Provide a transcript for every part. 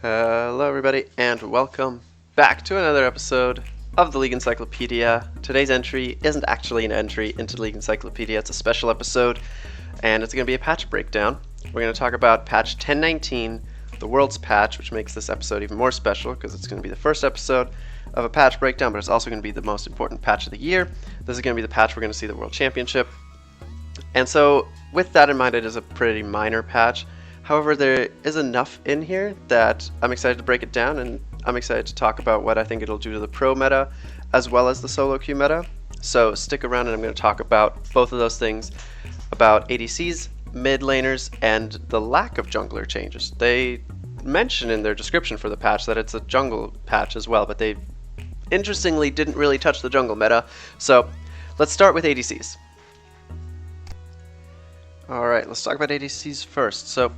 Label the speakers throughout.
Speaker 1: Hello everybody and welcome back to another episode of the League Encyclopedia. Today's entry isn't actually an entry into League Encyclopedia, it's a special episode and it's going to be a patch breakdown. We're going to talk about patch 1019, the Worlds patch, which makes this episode even more special because it's going to be the first episode of a patch breakdown, but it's also going to be the most important patch of the year. This is going to be the patch we're going to see the World Championship. And so with that in mind, it is a pretty minor patch. However, there is enough in here that I'm excited to break it down, and I'm excited to talk about what I think it'll do to the pro meta as well as the solo queue meta. So stick around and I'm going to talk about both of those things, about ADCs, mid laners, and the lack of jungler changes. They mention in their description for the patch that it's a jungle patch as well, but they interestingly didn't really touch the jungle meta. So let's start with ADCs. Alright, let's talk about ADCs first. So,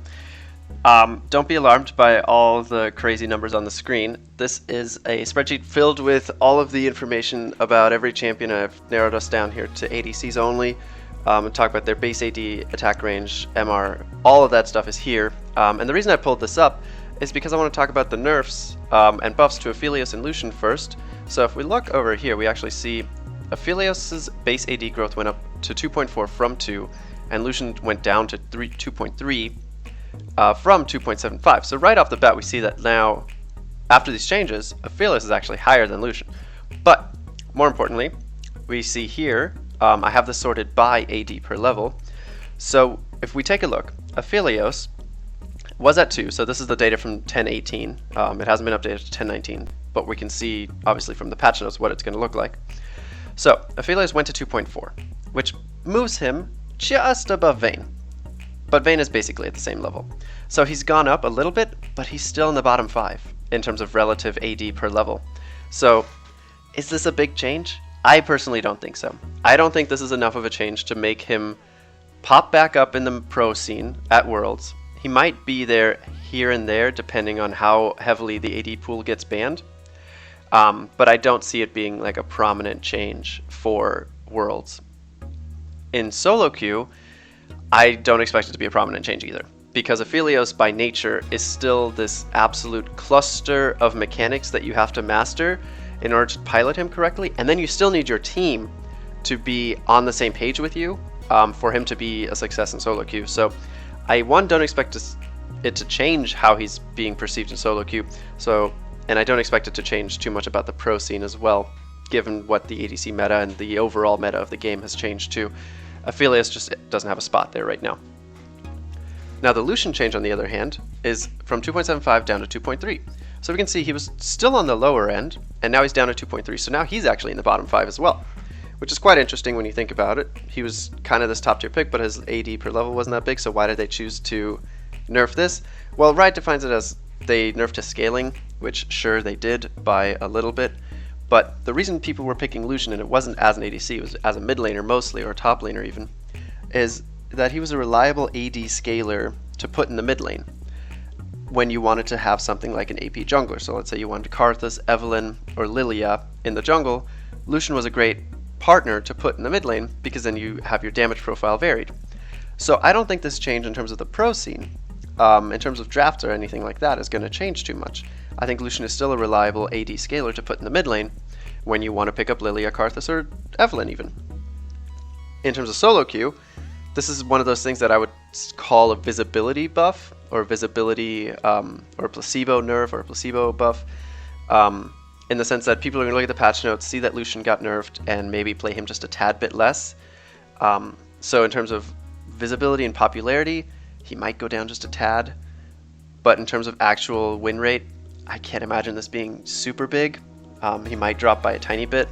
Speaker 1: don't be alarmed by all the crazy numbers on the screen. This is a spreadsheet filled with all of the information about every champion. I've narrowed us down here to ADCs only, and talk about their base AD, attack range, MR, all of that stuff is here. And the reason I pulled this up is because I want to talk about the nerfs and buffs to Aphelios and Lucian first. So if we look over here, we actually see Aphelios' base AD growth went up to 2.4 from 2, and Lucian went down to 2.3 from 2.75. So right off the bat we see that now, after these changes, Aphelios is actually higher than Lucian. But more importantly, we see here, I have this sorted by AD per level. So if we take a look, Aphelios was at 2, so this is the data from 1018. It hasn't been updated to 1019, but we can see obviously from the patch notes what it's going to look like. So Aphelios went to 2.4, which moves him just above Vayne. But Vayne is basically at the same level. So he's gone up a little bit, but he's still in the bottom 5 in terms of relative AD per level. So is this a big change? I personally don't think so. I don't think this is enough of a change to make him pop back up in the pro scene at Worlds. He might be there here and there depending on how heavily the AD pool gets banned. But I don't see it being like a prominent change for Worlds. In solo queue, I don't expect it to be a prominent change either, because Aphelios by nature is still this absolute cluster of mechanics that you have to master in order to pilot him correctly, and then you still need your team to be on the same page with you for him to be a success in solo queue. So I don't expect it to change how he's being perceived in solo queue, and I don't expect it to change too much about the pro scene as well, given what the ADC meta and the overall meta of the game has changed too. Aphelios just doesn't have a spot there right now. Now the Lucian change, on the other hand, is from 2.75 down to 2.3. So we can see he was still on the lower end, and now he's down to 2.3. So now he's actually in the bottom 5 as well, which is quite interesting when you think about it. He was kind of this top tier pick, but his AD per level wasn't that big, so why did they choose to nerf this? Well, Riot defines it as they nerfed his scaling, which sure they did by a little bit. But the reason people were picking Lucian, and it wasn't as an ADC, it was as a mid laner mostly, or a top laner even, is that he was a reliable AD scaler to put in the mid lane when you wanted to have something like an AP jungler. So let's say you wanted Karthus, Evelynn, or Lilia in the jungle. Lucian was a great partner to put in the mid lane because then you have your damage profile varied. So I don't think this change in terms of the pro scene, in terms of drafts or anything like that, is going to change too much. I think Lucian is still a reliable AD scaler to put in the mid lane when you want to pick up Lilia, Karthus, or Evelynn even. In terms of solo queue, this is one of those things that I would call a visibility buff, or visibility, or a placebo nerf, or a placebo buff, in the sense that people are going to look at the patch notes, see that Lucian got nerfed, and maybe play him just a tad bit less. So in terms of visibility and popularity, he might go down just a tad, but in terms of actual win rate, I can't imagine this being super big. He might drop by a tiny bit,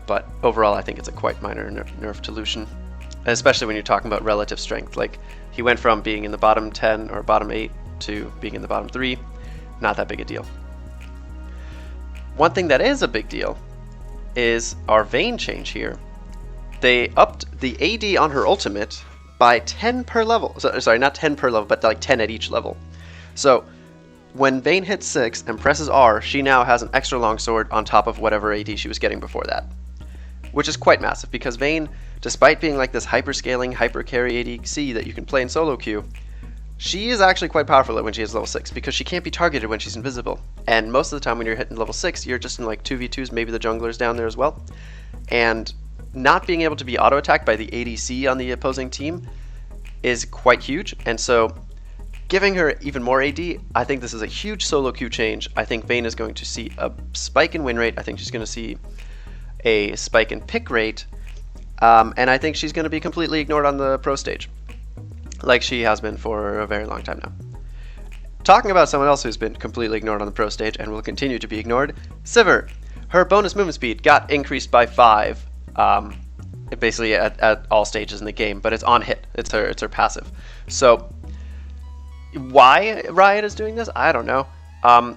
Speaker 1: but overall I think it's a quite minor nerf to Lucian, especially when you're talking about relative strength. Like, he went from being in the bottom 10 or bottom 8 to being in the bottom 3. Not that big a deal. One thing that is a big deal is our Vayne change here. They upped the AD on her ultimate by 10 per level. Sorry, not 10 per level, but like 10 at each level. So when Vayne hits 6 and presses R, she now has an extra long sword on top of whatever AD she was getting before that, which is quite massive because Vayne, despite being like this hyper-scaling, hyper-carry ADC that you can play in solo queue, She is actually quite powerful when she is level 6 because she can't be targeted when she's invisible. And most of the time when you're hitting level 6, you're just in like 2v2s, maybe the jungler's down there as well. And not being able to be auto-attacked by the ADC on the opposing team is quite huge. And so giving her even more AD, I think this is a huge solo queue change. I think Vayne is going to see a spike in win rate. I think she's going to see a spike in pick rate. And I think she's going to be completely ignored on the pro stage, like she has been for a very long time now. Talking about someone else who's been completely ignored on the pro stage and will continue to be ignored, Sivir. Her bonus movement speed got increased by 5, basically at all stages in the game, but it's on hit. It's her passive. So why Riot is doing this, I don't know.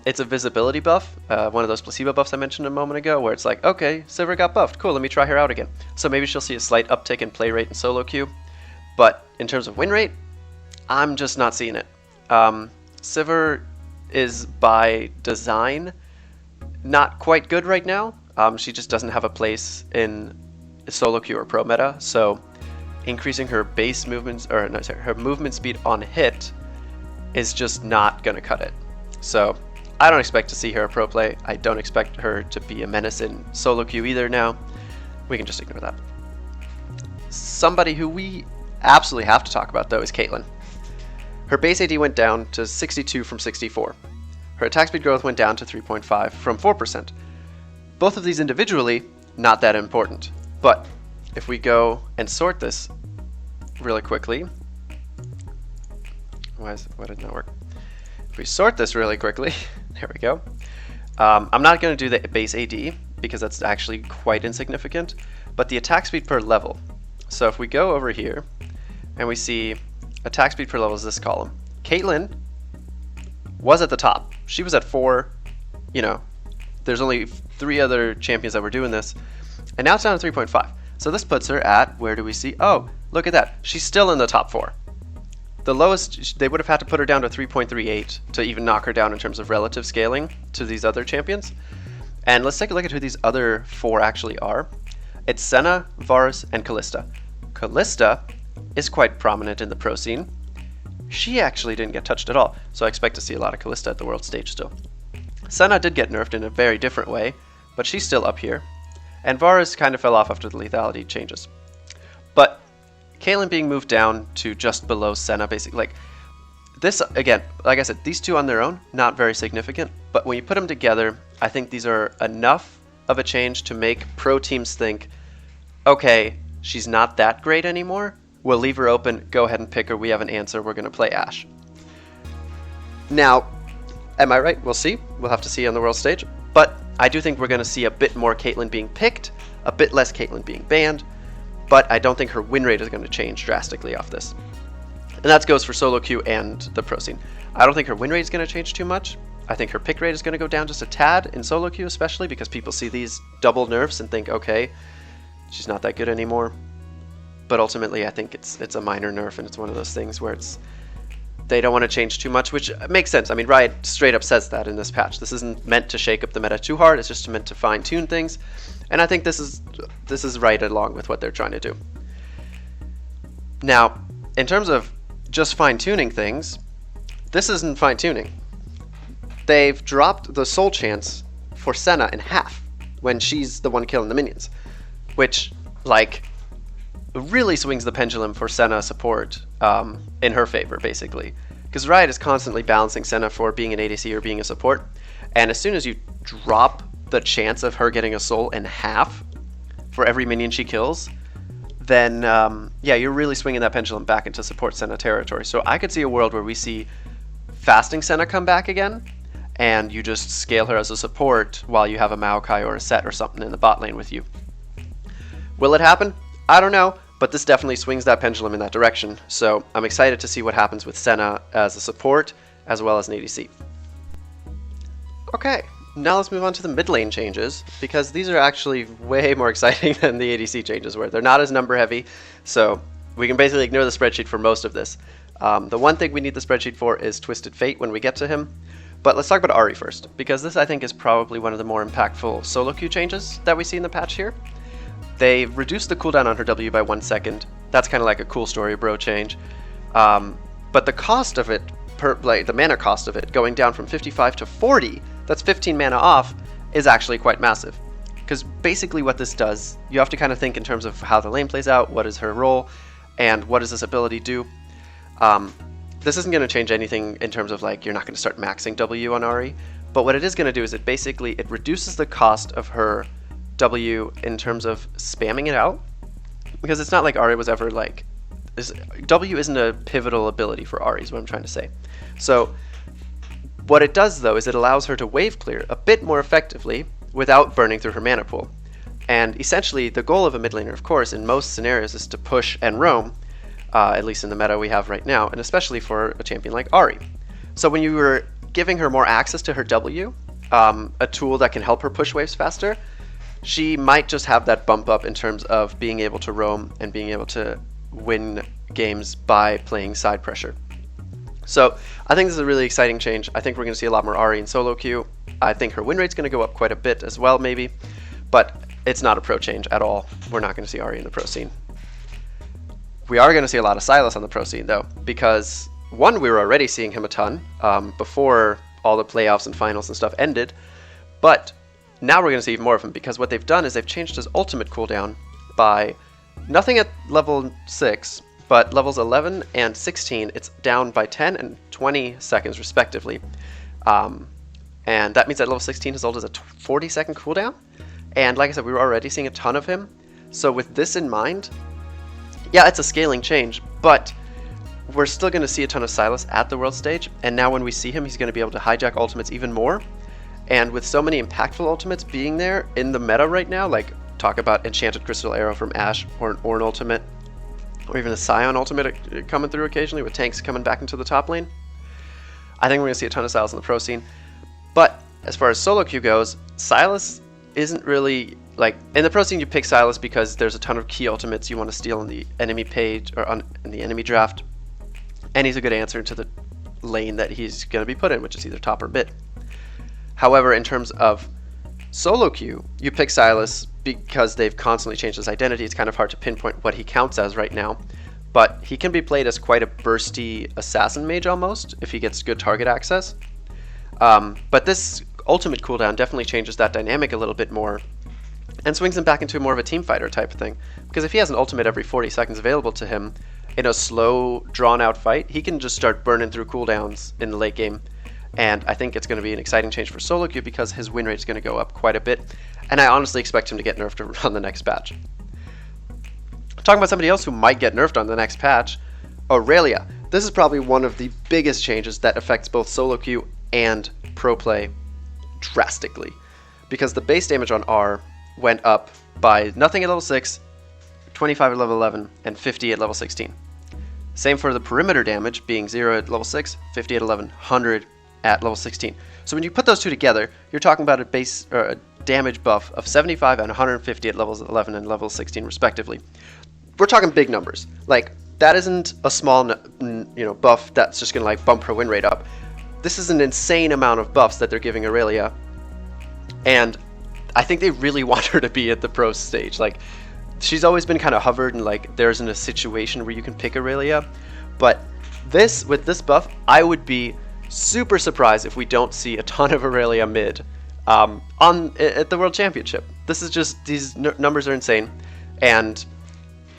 Speaker 1: It's a visibility buff, one of those placebo buffs I mentioned a moment ago, where it's like, okay, Sivir got buffed, cool, let me try her out again. So maybe she'll see a slight uptick in play rate and solo queue, but in terms of win rate, I'm just not seeing it. Sivir is by design not quite good right now. She just doesn't have a place in solo queue or pro meta, so increasing her base movements, or no, sorry, her movement speed on hit is just not going to cut it. So I don't expect to see her pro play. I don't expect her to be a menace in solo queue either now. We can just ignore that. Somebody who we absolutely have to talk about though is Caitlyn. Her base AD went down to 62 from 64. Her attack speed growth went down to 3.5 from 4%. Both of these individually, not that important. But if we go and sort this really quickly, why did that work? If we sort this really quickly, there we go. I'm not going to do the base AD because that's actually quite insignificant, but the attack speed per level. So if we go over here and we see attack speed per level is this column. Caitlyn was at the top. She was at 4, you know, there's only 3 other champions that were doing this, and now it's down to 3.5. So this puts her at, where do we see? Oh, look at that. She's still in the top 4. The lowest, they would have had to put her down to 3.38 to even knock her down in terms of relative scaling to these other champions. And let's take a look at who these other 4 actually are. It's Senna, Varus, and Kalista. Kalista is quite prominent in the pro scene. She actually didn't get touched at all, so I expect to see a lot of Kalista at the world stage still. Senna did get nerfed in a very different way, but she's still up here. And Varus kind of fell off after the lethality changes. But Caitlyn being moved down to just below Senna, basically, like this, again, like I said, these two on their own, not very significant, but when you put them together, I think these are enough of a change to make pro teams think, okay, she's not that great anymore, we'll leave her open, go ahead and pick her, we have an answer, we're going to play Ashe. Now, am I right? We'll see. We'll have to see on the world stage, but I do think we're going to see a bit more Caitlyn being picked, a bit less Caitlyn being banned, but I don't think her win rate is going to change drastically off this. And that goes for solo queue and the pro scene. I don't think her win rate is going to change too much. I think her pick rate is going to go down just a tad in solo queue, especially because people see these double nerfs and think, okay, she's not that good anymore. But ultimately, I think it's a minor nerf, and it's one of those things where they don't want to change too much, which makes sense. I mean, Riot straight up says that in this patch. This isn't meant to shake up the meta too hard. It's just meant to fine-tune things. And I think this is right along with what they're trying to do. Now, in terms of just fine-tuning things, this isn't fine-tuning. They've dropped the soul chance for Senna in half when she's the one killing the minions, which, like, really swings the pendulum for Senna support in her favor, basically. Because Riot is constantly balancing Senna for being an ADC or being a support, and as soon as you drop the chance of her getting a soul in half for every minion she kills, then yeah, you're really swinging that pendulum back into support Senna territory. So I could see a world where we see fasting Senna come back again, and you just scale her as a support while you have a Maokai or a Set or something in the bot lane with you. Will it happen? I don't know, but this definitely swings that pendulum in that direction. So I'm excited to see what happens with Senna as a support as well as an ADC. Okay. Now let's move on to the mid lane changes, because these are actually way more exciting than the ADC changes were. They're not as number heavy, so we can basically ignore the spreadsheet for most of this. The one thing we need the spreadsheet for is Twisted Fate when we get to him. But let's talk about Ahri first, because this I think is probably one of the more impactful solo queue changes that we see in the patch here. They reduced the cooldown on her W by 1 second. That's kind of like a cool story bro change. But the cost of it, the mana cost of it, going down from 55 to 40, that's 15 mana off, is actually quite massive. Because basically what this does, you have to kind of think in terms of how the lane plays out, what is her role, and what does this ability do. This isn't going to change anything in terms of like you're not going to start maxing W on Ahri, but what it is going to do is it reduces the cost of her W in terms of spamming it out, because it's not like Ahri was ever like W isn't a pivotal ability for Ahri is what I'm trying to say. So what it does though is it allows her to wave clear a bit more effectively without burning through her mana pool. And essentially the goal of a mid laner, of course, in most scenarios is to push and roam, at least in the meta we have right now, and especially for a champion like Ahri. So when you were giving her more access to her W, a tool that can help her push waves faster, she might just have that bump up in terms of being able to roam and being able to win games by playing side pressure. So I think this is a really exciting change. I think we're going to see a lot more Ahri in solo queue. I think her win rate's going to go up quite a bit as well, maybe, but it's not a pro change at all. We're not going to see Ahri in the pro scene. We are going to see a lot of Sylas on the pro scene though, because one, we were already seeing him a ton before all the playoffs and finals and stuff ended, but now we're going to see even more of him, because what they've done is they've changed his ultimate cooldown by nothing at level 6, but levels 11 and 16, it's down by 10 and 20 seconds respectively. And that means at level 16 his ult is a 40-second cooldown. And like I said, we were already seeing a ton of him. So with this in mind, yeah, it's a scaling change, but we're still going to see a ton of Sylas at the world stage. And now when we see him, he's going to be able to hijack ultimates even more. And with so many impactful ultimates being there in the meta right now, like talk about Enchanted Crystal Arrow from Ashe, or an Ornn ultimate, or even a Scion ultimate coming through occasionally with tanks coming back into the top lane, I think we're going to see a ton of Sylas in the pro scene. But as far as solo queue goes, Sylas isn't really, like, in the pro scene you pick Sylas because there's a ton of key ultimates you want to steal on the enemy page, or in the enemy draft, and he's a good answer to the lane that he's going to be put in, which is either top or mid. However, in terms of solo queue, you pick Sylas because they've constantly changed his identity. It's kind of hard to pinpoint what he counts as right now, but he can be played as quite a bursty assassin mage almost if he gets good target access. But this ultimate cooldown definitely changes that dynamic a little bit more and swings him back into more of a team fighter type of thing, because if he has an ultimate every 40 seconds available to him in a slow, drawn out fight, he can just start burning through cooldowns in the late game. And I think it's going to be an exciting change for solo queue because his win rate is going to go up quite a bit, and I honestly expect him to get nerfed on the next patch. Talking about somebody else who might get nerfed on the next patch, Aurelia. This is probably one of the biggest changes that affects both solo queue and pro play drastically, because the base damage on R went up by nothing at level 6, 25 at level 11, and 50 at level 16. Same for the perimeter damage, being 0 at level 6, 50 at 11, 100 at level 16. So when you put those two together, you're talking about a base or a damage buff of 75 and 150 at levels 11 and level 16 respectively. We're talking big numbers. Like, that isn't a small buff that's just gonna like bump her win rate up. This is an insane amount of buffs that they're giving Aurelia, and I think they really want her to be at the pro stage. Like, she's always been kind of hovered and like there's in a situation where you can pick Aurelia, but with this buff, I would be super surprised if we don't see a ton of Aurelia mid at the World Championship. This is just, these numbers are insane, and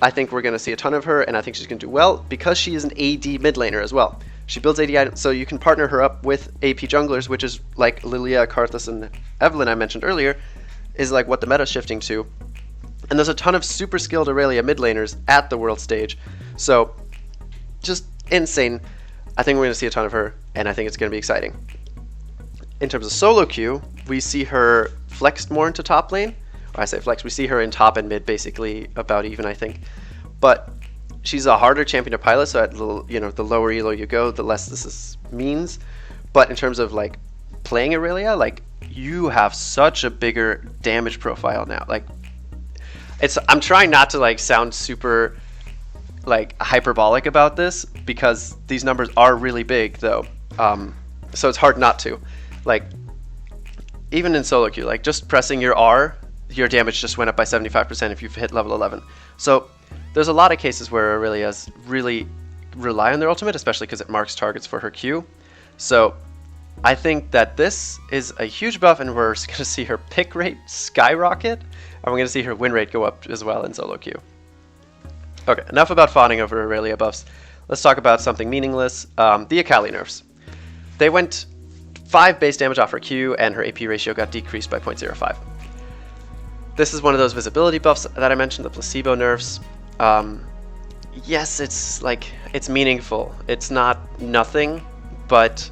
Speaker 1: I think we're going to see a ton of her, and I think she's going to do well because she is an AD mid laner as well. She builds AD items, so you can partner her up with AP junglers, which is like Lilia, Karthus, and Evelynn I mentioned earlier, is like what the meta's shifting to. And there's a ton of super skilled Aurelia mid laners at the world stage, so just insane. I think we're going to see a ton of her, and I think it's going to be exciting. In terms of solo queue, we see her flexed more into top lane. Or I say flex, we see her in top and mid basically about even, I think. But she's a harder champion to pilot, so at the lower elo you go, the less this means. But in terms of like playing Aurelia, like, you have such a bigger damage profile now. Like, I'm trying not to like sound super like hyperbolic about this because these numbers are really big though, so it's hard not to. Like, even in solo queue, like just pressing your R, your damage just went up by 75% if you've hit level 11. So there's a lot of cases where Aurelia's really rely on their ultimate, especially because it marks targets for her Q. So I think that this is a huge buff, and we're going to see her pick rate skyrocket, and we're going to see her win rate go up as well in solo queue. Okay, enough about fawning over Aurelia buffs. Let's talk about something meaningless, the Akali nerfs. They went 5 base damage off her Q, and her AP ratio got decreased by 0.05. This is one of those visibility buffs that I mentioned, the placebo nerfs. Yes, it's meaningful. It's not nothing, but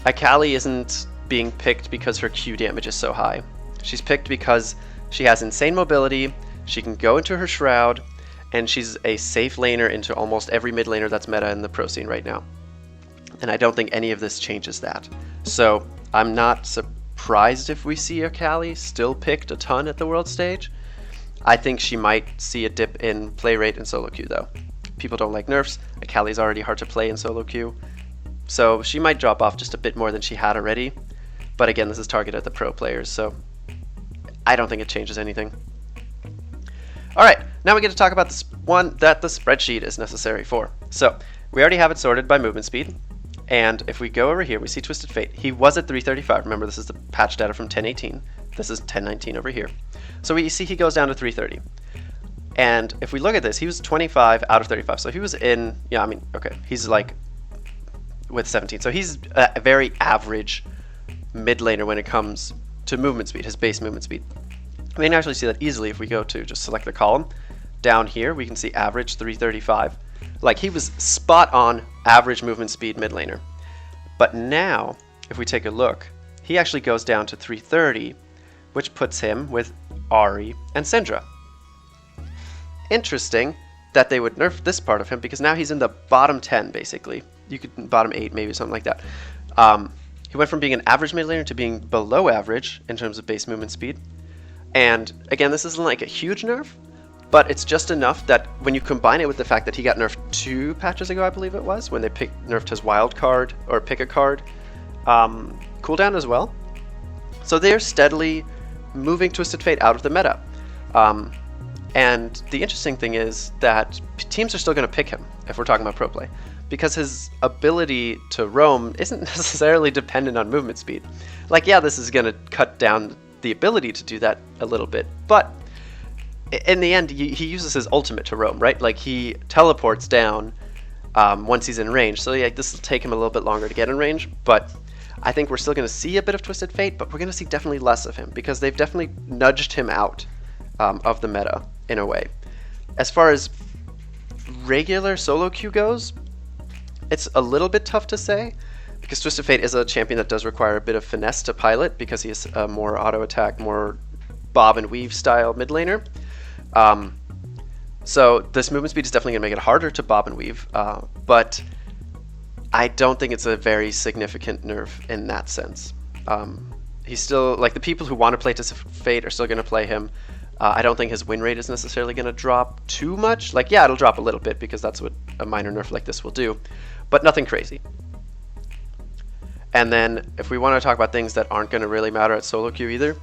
Speaker 1: Akali isn't being picked because her Q damage is so high. She's picked because she has insane mobility, she can go into her Shroud, and she's a safe laner into almost every mid laner that's meta in the pro scene right now. And I don't think any of this changes that. So I'm not surprised if we see Akali still picked a ton at the world stage. I think she might see a dip in play rate in solo queue though. People don't like nerfs. Akali's already hard to play in solo queue. So she might drop off just a bit more than she had already. But again, this is targeted at the pro players, so I don't think it changes anything. Alright, now we get to talk about this one that the spreadsheet is necessary for. So we already have it sorted by movement speed. And if we go over here, we see Twisted Fate. He was at 335. Remember, this is the patch data from 1018. This is 1019 over here. So we see he goes down to 330. And if we look at this, he was 25 out of 35. So he was in, yeah, I mean, okay, he's like with 17. So he's a very average mid laner when it comes to movement speed, his base movement speed. We can actually see that easily if we go to just select the column. Down here, we can see average 335. Like, he was spot on average movement speed mid laner. But now, if we take a look, he actually goes down to 330, which puts him with Ahri and Syndra. Interesting that they would nerf this part of him, because now he's in the bottom 10, basically. You could bottom 8, maybe something like that. He went from being an average mid laner to being below average in terms of base movement speed. And again, this isn't like a huge nerf, but it's just enough that when you combine it with the fact that he got nerfed 2 patches ago, I believe it was, when they nerfed his wild card, or pick a card, cooldown as well. So they're steadily moving Twisted Fate out of the meta. And the interesting thing is that teams are still going to pick him, if we're talking about pro play, because his ability to roam isn't necessarily dependent on movement speed. Like, yeah, this is going to cut down the ability to do that a little bit, but in the end, he uses his ultimate to roam, right? Like, he teleports down once he's in range, so yeah, this will take him a little bit longer to get in range, but I think we're still going to see a bit of Twisted Fate, but we're going to see definitely less of him, because they've definitely nudged him out of the meta, in a way. As far as regular solo queue goes, it's a little bit tough to say, because Twisted Fate is a champion that does require a bit of finesse to pilot, because he is a more auto-attack, more bob and weave style mid laner. So this movement speed is definitely going to make it harder to bob and weave, but I don't think it's a very significant nerf in that sense. He's still, like, the people who want to play Twisted Fate are still going to play him. I don't think his win rate is necessarily going to drop too much. Like, yeah, it'll drop a little bit, because that's what a minor nerf like this will do, but nothing crazy. And then if we want to talk about things that aren't going to really matter at solo queue either,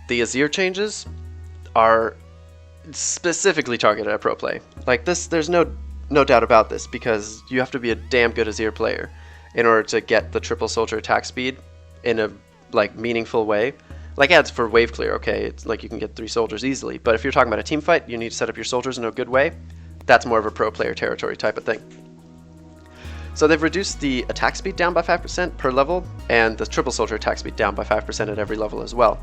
Speaker 1: the Azir changes are specifically targeted at pro play. Like, this, there's no doubt about this, because you have to be a damn good Azir player in order to get the triple soldier attack speed in a, like, meaningful way. Like, yeah, it's for wave clear, okay, it's like you can get 3 soldiers easily, but if you're talking about a team fight, you need to set up your soldiers in a good way. That's more of a pro player territory type of thing. So they've reduced the attack speed down by 5% per level, and the triple soldier attack speed down by 5% at every level as well.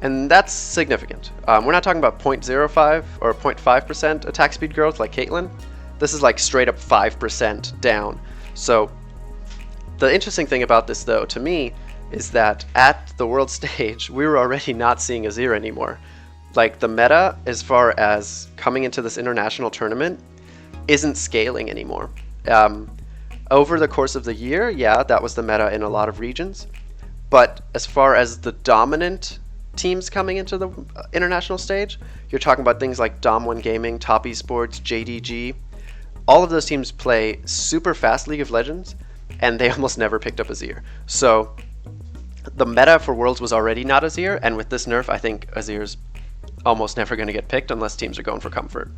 Speaker 1: And that's significant. We're not talking about 0.05 or 0.5% attack speed growth like Caitlyn. This is like straight up 5% down. So the interesting thing about this, though, to me, is that at the world stage, we were already not seeing Azir anymore. Like, the meta, as far as coming into this international tournament, isn't scaling anymore. Over the course of the year, yeah, that was the meta in a lot of regions. But as far as the dominant teams coming into the international stage, you're talking about things like Dom1 Gaming, Top Esports, JDG. All of those teams play super fast League of Legends, and they almost never picked up Azir. So the meta for Worlds was already not Azir, and with this nerf, I think Azir's almost never going to get picked unless teams are going for comfort.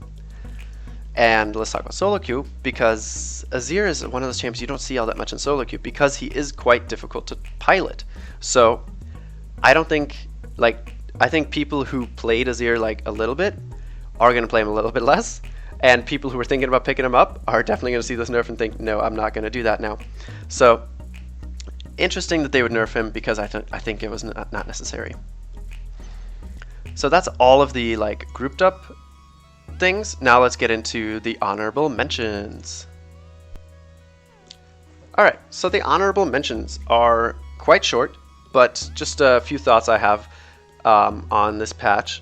Speaker 1: And let's talk about solo queue, because Azir is one of those champs you don't see all that much in solo queue because he is quite difficult to pilot. So I don't think, like, I think people who played Azir like a little bit are going to play him a little bit less, and people who are thinking about picking him up are definitely going to see this nerf and think, no, I'm not going to do that now. So interesting that they would nerf him, because I think it was not necessary. So that's all of the like grouped up things. Now let's get into the honorable mentions. Alright, so the honorable mentions are quite short, but just a few thoughts I have on this patch.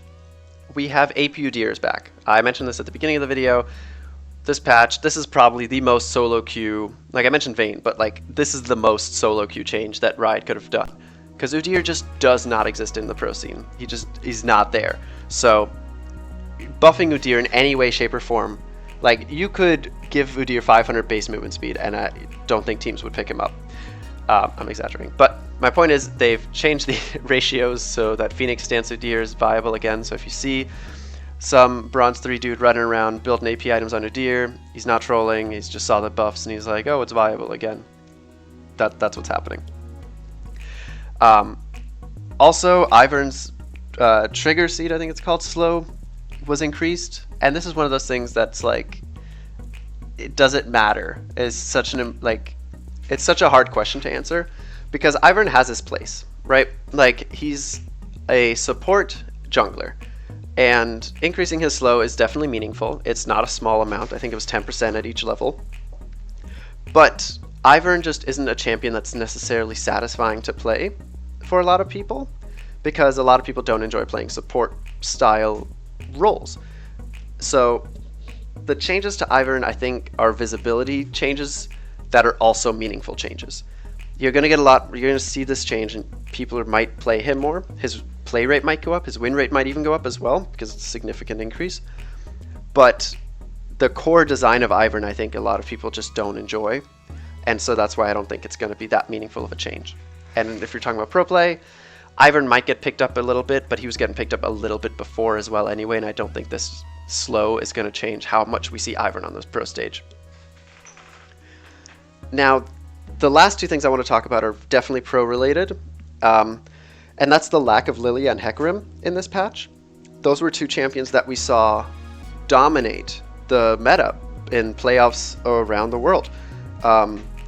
Speaker 1: We have AP Udyr is back. I mentioned this at the beginning of the video. This patch, this is probably the most solo queue, like I mentioned Vayne, but like this is the most solo queue change that Riot could have done. Because Udyr just does not exist in the pro scene. He's not there. So buffing Udyr in any way, shape, or form, like you could give Udyr 500 base movement speed and I don't think teams would pick him up. I'm exaggerating. But my point is they've changed the ratios so that Phoenix stance Udyr is viable again. So if you see some Bronze 3 dude running around building AP items on Udyr, he's not trolling, he's just saw the buffs and he's like, oh, it's viable again. That's what's happening. Also, Ivern's trigger seed, I think it's called, slow, was increased. And this is one of those things that's like, it doesn't matter. It's such it's such a hard question to answer, because Ivern has his place, right? Like, he's a support jungler, and increasing his slow is definitely meaningful. It's not a small amount. I think it was 10% at each level. But Ivern just isn't a champion that's necessarily satisfying to play for a lot of people, because a lot of people don't enjoy playing support style roles. So the changes to Ivern, I think, are visibility changes that are also meaningful changes. You're going to see this change, and people might play him more. His play rate might go up, his win rate might even go up as well, because it's a significant increase. But the core design of Ivern, I think a lot of people just don't enjoy, and so that's why I don't think it's going to be that meaningful of a change. And if you're talking about pro play, Ivern might get picked up a little bit, but he was getting picked up a little bit before as well anyway, and I don't think this slow is going to change how much we see Ivern on this pro stage. Now, the last two things I want to talk about are definitely pro related, and that's the lack of Lilia and Hecarim in this patch. Those were two champions that we saw dominate the meta in playoffs around the world.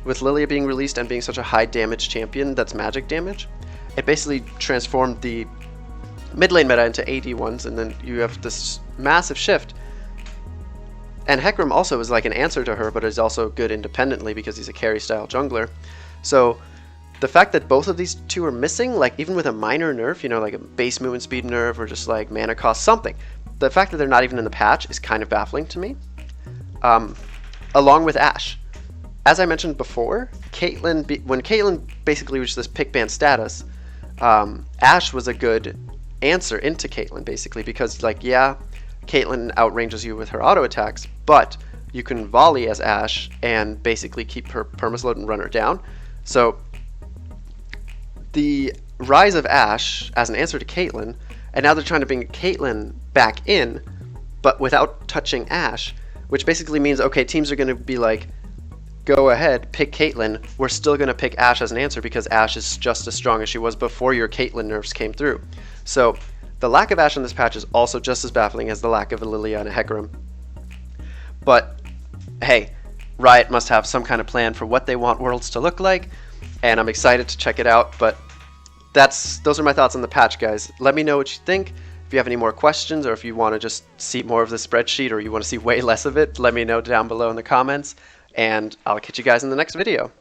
Speaker 1: With Lilia being released and being such a high damage champion that's magic damage, it basically transformed the mid lane meta into AD ones, and then you have this massive shift. And Hecarim also is like an answer to her, but is also good independently because he's a carry style jungler. So the fact that both of these two are missing, like even with a minor nerf, you know, like a base movement speed nerf or just like mana cost something, the fact that they're not even in the patch is kind of baffling to me. Along with Ashe. As I mentioned before, when Caitlyn basically reached this pick ban status, Ashe was a good answer into Caitlyn, basically, because, like, yeah, Caitlyn outranges you with her auto attacks, but you can volley as Ashe and basically keep her permaslowed and run her down. So the rise of Ashe as an answer to Caitlyn, and now they're trying to bring Caitlyn back in, but without touching Ashe, which basically means, okay, teams are going to be like, go ahead, pick Caitlyn. We're still going to pick Ashe as an answer because Ashe is just as strong as she was before your Caitlyn nerfs came through. So the lack of Ashe in this patch is also just as baffling as the lack of a Lilia and a Hecarim. But hey, Riot must have some kind of plan for what they want Worlds to look like, and I'm excited to check it out. But those are my thoughts on the patch, guys. Let me know what you think. If you have any more questions, or if you want to just see more of the spreadsheet, or you want to see way less of it, let me know down below in the comments. And I'll catch you guys in the next video.